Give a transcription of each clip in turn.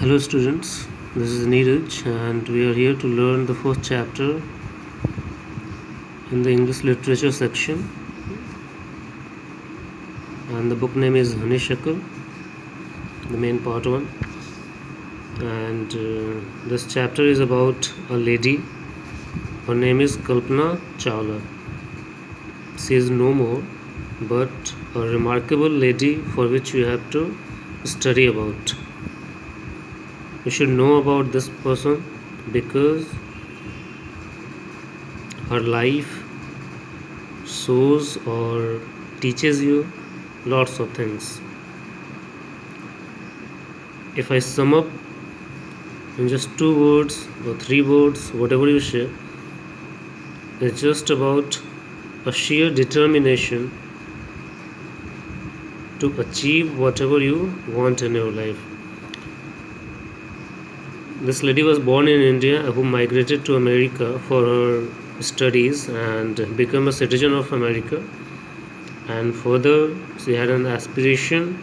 Hello students, this is Neeraj and we are here to learn the first chapter in the English literature section, and the book name is Honeysuckle, the main part one. And this chapter is about a lady. Her name is Kalpana Chawla. She is no more but a remarkable lady for which you have to study about. You should know about this person because her life shows or teaches you lots of things. If I sum up in just 2 words or 3 words, whatever you say, it's just about a sheer determination to achieve whatever you want in your life. This lady was born in India, who migrated to America for her studies and became a citizen of America. And further, she had an aspiration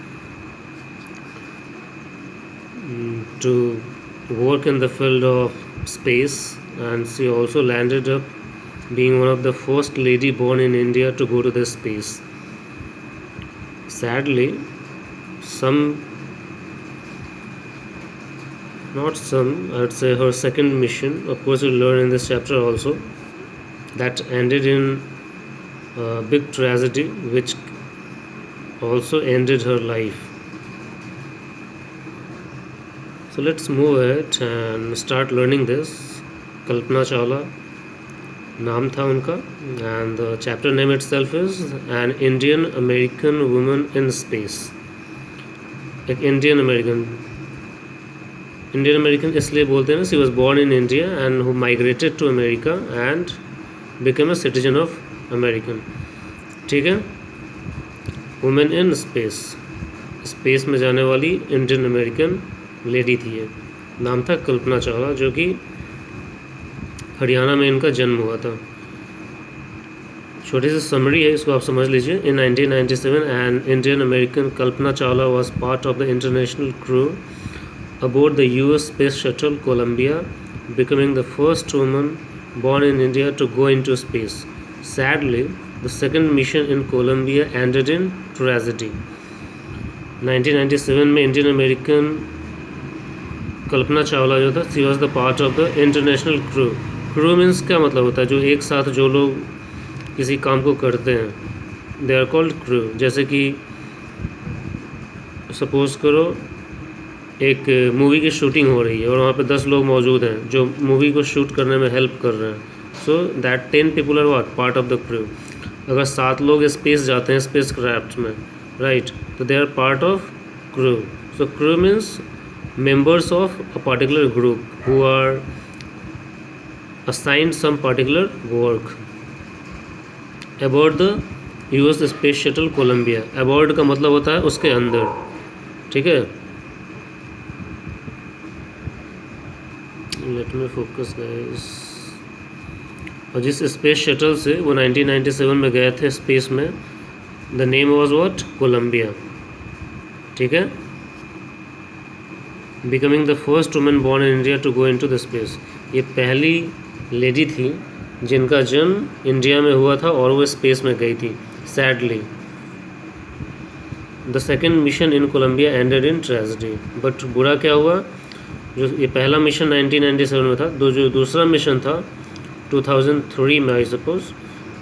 to work in the field of space, and she also landed up being one of the first lady born in India to go to the space. Sadly, I'd say her second mission, of course, we'll learn in this chapter also, that ended in a big tragedy which also ended her life. So let's move ahead and start learning this. Kalpana Chawla नाम था उनका, and the chapter name itself is An Indian American Woman in Space. एक Indian American इसलिए बोलते हैं ना, she was born in India and who migrated to America and became a citizen of American. ठीक है, woman in space, space में जाने वाली Indian American लेडी थी ये. नाम था कल्पना चावला, जो कि हरियाणा में इनका जन्म हुआ था. छोटी सी समरी है, इसको आप समझ लीजिए. इन 1997 an Indian American Kalpana Chawla was part of the international crew aboard the US space shuttle Columbia, becoming the first woman born in India to go into space. Sadly, the second mission in Columbia ended in tragedy. 1997 में Indian American Kalpana Chawla जो था, she was the part of the international crew. Crew means क्या मतलब होता है? जो एक साथ जो लोग किसी काम को करते हैं, दे आर कॉल्ड क्रू. जैसे कि सपोज करो एक मूवी की शूटिंग हो रही है और वहाँ पे 10 लोग मौजूद हैं जो मूवी को शूट करने में हेल्प कर रहे हैं. So that 10 people are what part of the crew. अगर 7 लोग स्पेस जाते हैं स्पेस क्राफ्ट में, राइट, तो they are part of crew. So crew means members of a particular group who are assigned some particular work. Aboard the US space shuttle Columbia. Aboard का मतलब होता है उसके अंदर, ठीक है. Let me focus guys. और जिस स्पेस शटल से वो 1997 में गए थे स्पेस में, the name was what? Columbia. ठीक है. Becoming the first women born in India to go into the space. ये पहली लेडी थी जिनका जन्म इंडिया में हुआ था और वो स्पेस में गई थी. Sadly the second mission in Columbia ended in tragedy. But बुरा क्या हुआ, जो ये पहला मिशन 1997 में था, जो दूसरा मिशन था 2003 में आई सपोज,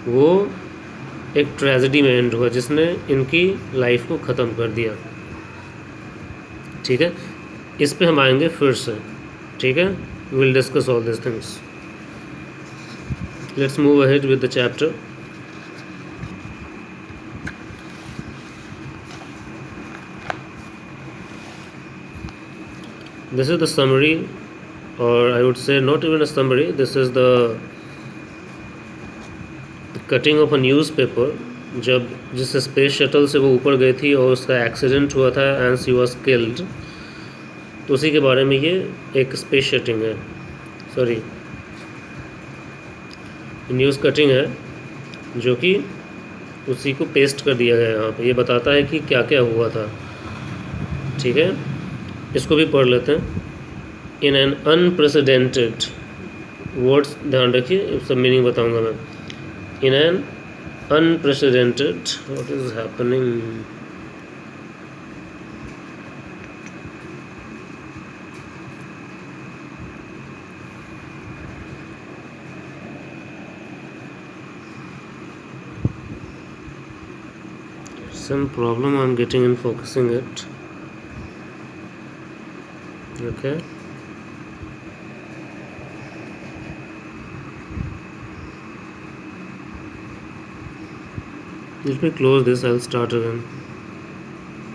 वो एक ट्रेजेडी में एंड हुआ जिसने इनकी लाइफ को ख़त्म कर दिया. ठीक है, इस पे हम आएंगे फिर से. ठीक है, we will discuss all this things. Let's move ahead with the chapter. This is the summary, or I would say not even a summary, this is the cutting of a newspaper. जब जिस space shuttle से वो ऊपर गई थी और उसका accident हुआ था एंड शी वॉज किल्ड, तो उसी के बारे में ये एक स्पेस शटिंग है, सॉरी न्यूज़ कटिंग है, जो कि उसी को पेस्ट कर दिया गया यहाँ पे. ये बताता है कि क्या क्या हुआ था. ठीक है. इसको भी पढ़ लेते हैं. इन एन अनप्रेसिडेंटेड, वर्ड्स ध्यान रखिए, सब मीनिंग बताऊंगा मैं. In an unprecedented, what is happening. Some problem I'm getting in focusing it. Okay. Let me close this. I'll start again.